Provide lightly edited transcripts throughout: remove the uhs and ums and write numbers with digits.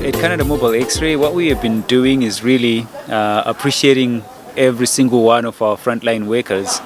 at Canada Mobile Xray, what we have been doing is really appreciating every single one of our frontline workers.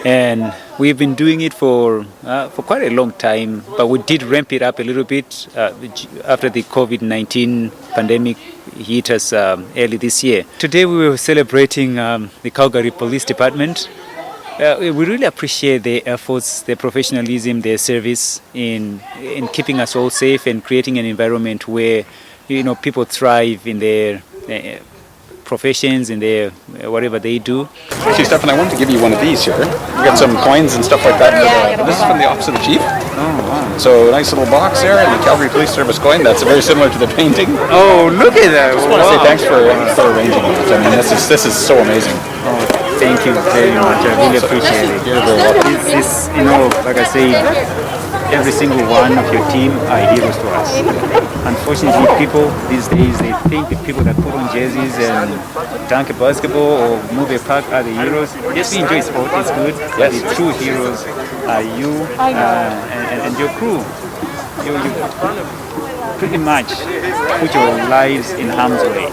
And we've been doing it for quite a long time, but we did ramp it up a little bit after the COVID-19 pandemic hit us early this year. Today we were celebrating the Calgary Police Department. We really appreciate their efforts, their professionalism, their service in keeping us all safe and creating an environment where people thrive in their professions, in their whatever they do. Actually, Stefan, I wanted to give you one of these here. We got some coins and stuff like that. This is from the Office of the Chief. Oh, wow. So a nice little box there, and the Calgary Police Service coin. That's very similar to the painting. Oh, look at that! I just want to say thanks for arranging it. I mean, this is so amazing. Oh, thank you very much. I really appreciate it. You're very welcome. This, like I say, every single one of your team are heroes to us. Unfortunately, people these days, they think the people that put on jerseys and dunk a basketball or move a puck are the heroes. Yes, we enjoy sport, it's good, but the true heroes are you and your crew. You pretty much put your lives in harm's way,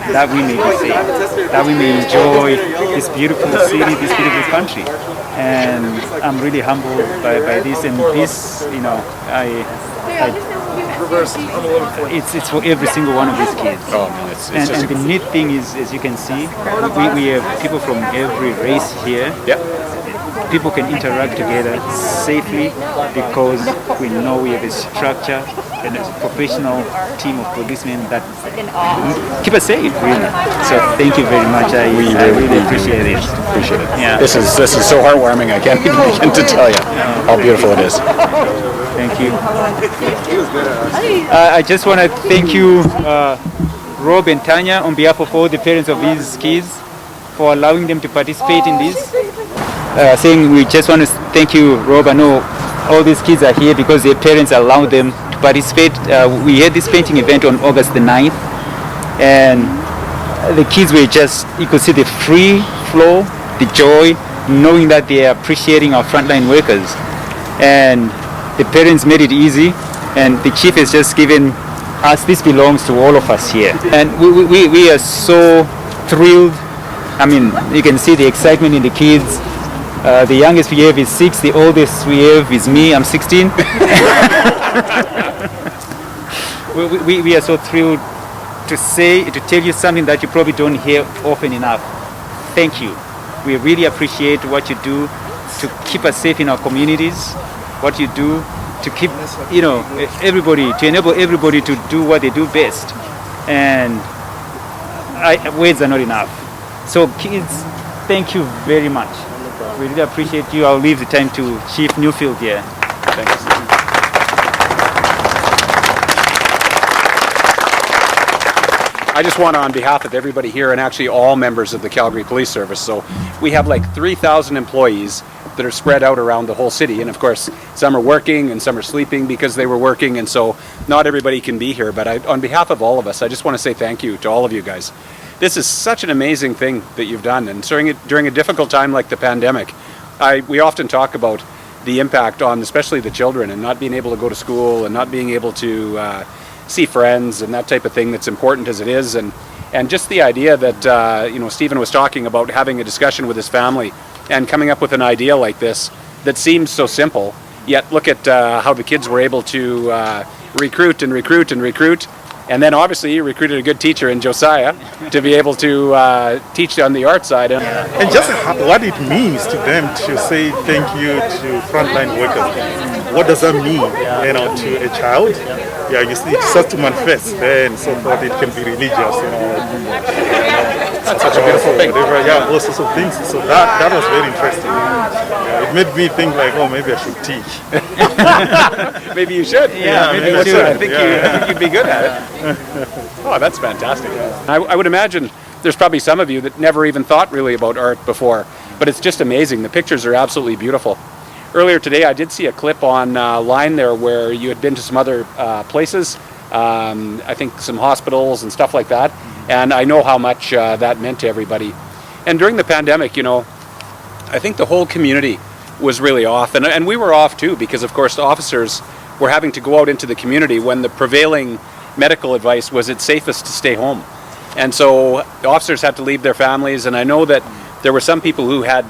that we may be safe, that we may enjoy this beautiful city, this beautiful country. And I'm really humbled by this, and this, it's for every single one of these kids. Oh man, it's and the neat thing is, as you can see, we have people from every race here. Yep. People can interact together safely because we know we have a structure and a professional team of policemen that keep us safe, really. So thank you very much. I really appreciate it. Appreciate it. Yeah. This is so heartwarming. I can't even begin to tell you how beautiful it is. Thank you. I just want to thank you, Rob and Tanya, on behalf of all the parents of these kids, for allowing them to participate in this. We just want to thank you, Rob. I know all these kids are here because their parents allowed them to participate. We had this painting event on August the 9th, and the kids were you could see the free flow, the joy, knowing that they are appreciating our frontline workers. And the parents made it easy, and the chief has just given us, this belongs to all of us here. And we are so thrilled. I mean, you can see the excitement in the kids. The youngest we have is 6, the oldest we have is me, I'm 16. we are so thrilled to tell you something that you probably don't hear often enough. Thank you. We really appreciate what you do to keep us safe in our communities, what you do to keep, everybody, to enable everybody to do what they do best. And words are not enough. So kids, thank you very much. We really appreciate you. I'll leave the time to Chief Newfield here. Thanks. I just want to, on behalf of everybody here and actually all members of the Calgary Police Service, so we have like 3,000 employees that are spread out around the whole city, and of course some are working and some are sleeping because they were working, and so not everybody can be here, but on behalf of all of us, I just want to say thank you to all of you guys. This is such an amazing thing that you've done, and during a difficult time like the pandemic, we often talk about the impact on especially the children and not being able to go to school and not being able to see friends and that type of thing, that's important as it is, and just the idea that Stephen was talking about having a discussion with his family and coming up with an idea like this that seems so simple, yet look at how the kids were able to recruit, and then obviously you recruited a good teacher in Josiah to be able to teach on the art side. And just what it means to them to say thank you to frontline workers. What does that mean, to a child? Yeah, you see, it starts to manifest then, so forth. It can be religious, That's such a beautiful thing. Yeah, all sorts of things. So that was very interesting. Yeah, it made me think like, oh, maybe I should teach. Maybe you should. Yeah, maybe you should. I think you'd be good at it. Oh, that's fantastic. I would imagine there's probably some of you that never even thought really about art before, but it's just amazing. The pictures are absolutely beautiful. Earlier today, I did see a clip online there where you had been to some other places, I think some hospitals and stuff like that, and I know how much that meant to everybody. And during the pandemic, I think the whole community was really off, and we were off too, because of course the officers were having to go out into the community when the prevailing medical advice was it's safest to stay home. And so the officers had to leave their families, and I know that there were some people who had,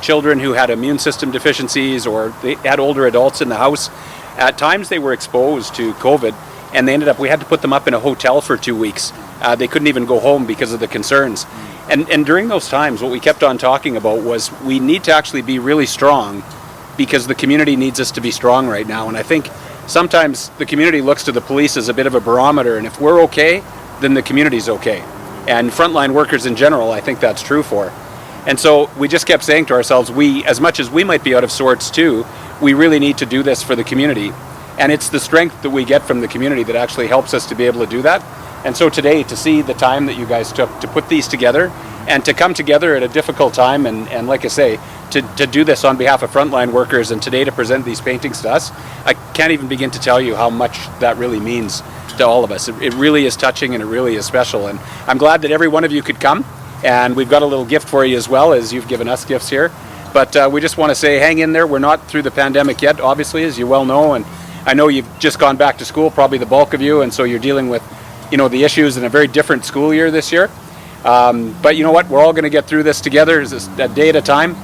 children who had immune system deficiencies, or they had older adults in the house. At times they were exposed to COVID, and we had to put them up in a hotel for 2 weeks. They couldn't even go home because of the concerns. And during those times, what we kept on talking about was we need to actually be really strong, because the community needs us to be strong right now. And I think sometimes the community looks to the police as a bit of a barometer, and if we're okay, then the community's okay. And frontline workers in general, I think that's true for. And so we just kept saying to ourselves, as much as we might be out of sorts too, we really need to do this for the community. And it's the strength that we get from the community that actually helps us to be able to do that. And so today, to see the time that you guys took to put these together, and to come together at a difficult time, and like I say, to do this on behalf of frontline workers, and today to present these paintings to us, I can't even begin to tell you how much that really means to all of us. It really is touching, and it really is special. And I'm glad that every one of you could come, and we've got a little gift for you as well, as you've given us gifts here. But we just want to say, hang in there. We're not through the pandemic yet, obviously, as you well know, and I know you've just gone back to school, probably the bulk of you, and so you're dealing with the issues in a very different school year this year. But you know what? We're all going to get through this together, a day at a time.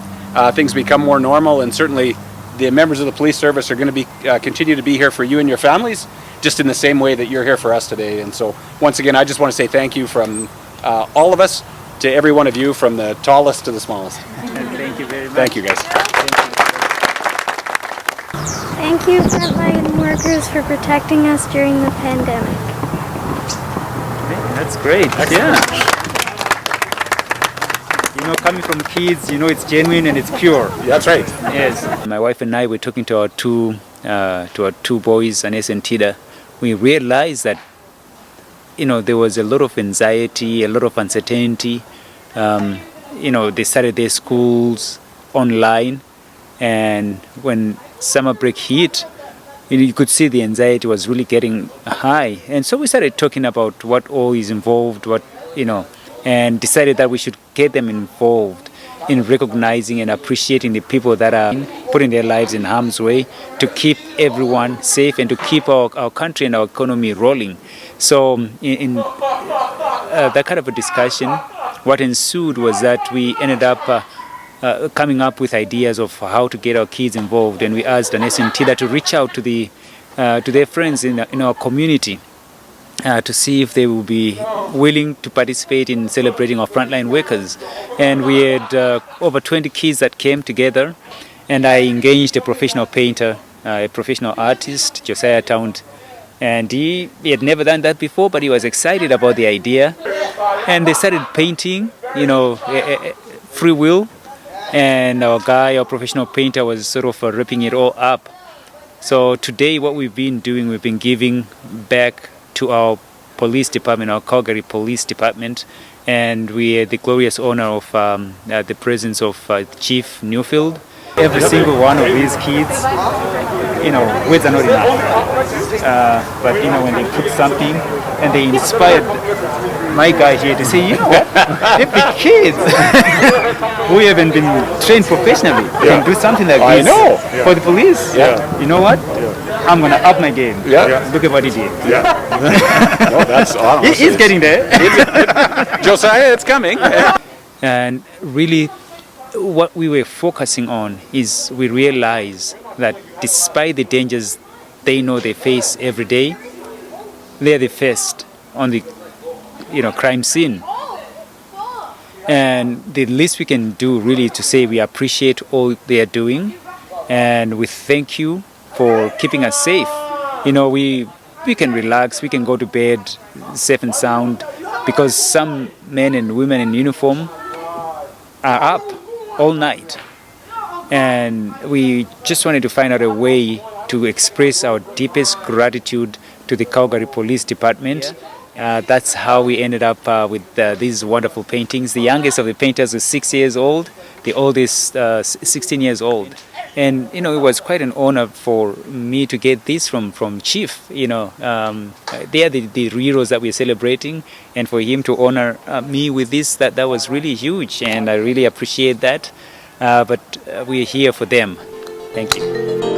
Things become more normal, and certainly the members of the police service are going to be continue to be here for you and your families, just in the same way that you're here for us today. And so once again, I just want to say thank you from all of us to every one of you, from the tallest to the smallest. Thank you very much. Thank you, guys. Thank you, frontline workers, for protecting us during the pandemic. That's great. Yeah. Coming from kids, it's genuine and it's pure. That's right. Yes. My wife and I were talking to our two boys, Anes and Tida. We realized that there was a lot of anxiety, a lot of uncertainty. They started their schools online, and when summer break hit, you could see the anxiety was really getting high. And so we started talking about what all is involved, and decided that we should get them involved in recognizing and appreciating the people that are putting their lives in harm's way to keep everyone safe and to keep our country and our economy rolling. So in that kind of a discussion, what ensued was that we ended up coming up with ideas of how to get our kids involved, and we asked Anes and Tida to reach out to their friends in our community to see if they will be willing to participate in celebrating our frontline workers. And we had over 20 kids that came together, and I engaged a professional painter, a professional artist, Josiah Town, and he had never done that before, but he was excited about the idea, and they started painting, free will, and our professional painter, was sort of ripping it all up. So today what we've been doing, we've been giving back to our police department, our Calgary Police Department, and we had the glorious honor of the presence of Chief Newfield. Every single one of these kids, words are not enough. But when they put something and they inspired my guy here to say, what? If the kids who haven't been trained professionally can do something like this for the police, you know what? I'm going to up my game. Look at what he did. No, that's awesome. He's getting there. Josiah, it's coming. And really, what we were focusing on is we realize that despite the dangers they know they face every day, they're the first on the crime scene. And the least we can do really is to say we appreciate all they are doing, and we thank you for keeping us safe. We can relax, we can go to bed safe and sound, because some men and women in uniform are up all night. And we just wanted to find out a way to express our deepest gratitude to the Calgary Police Department. That's how we ended up with these wonderful paintings. The youngest of the painters was 6 years old, the oldest 16 years old. And it was quite an honor for me to get this from Chief. They are the heroes that we're celebrating, and for him to honor me with this, that was really huge, and I really appreciate that. But we're here for them. Thank you.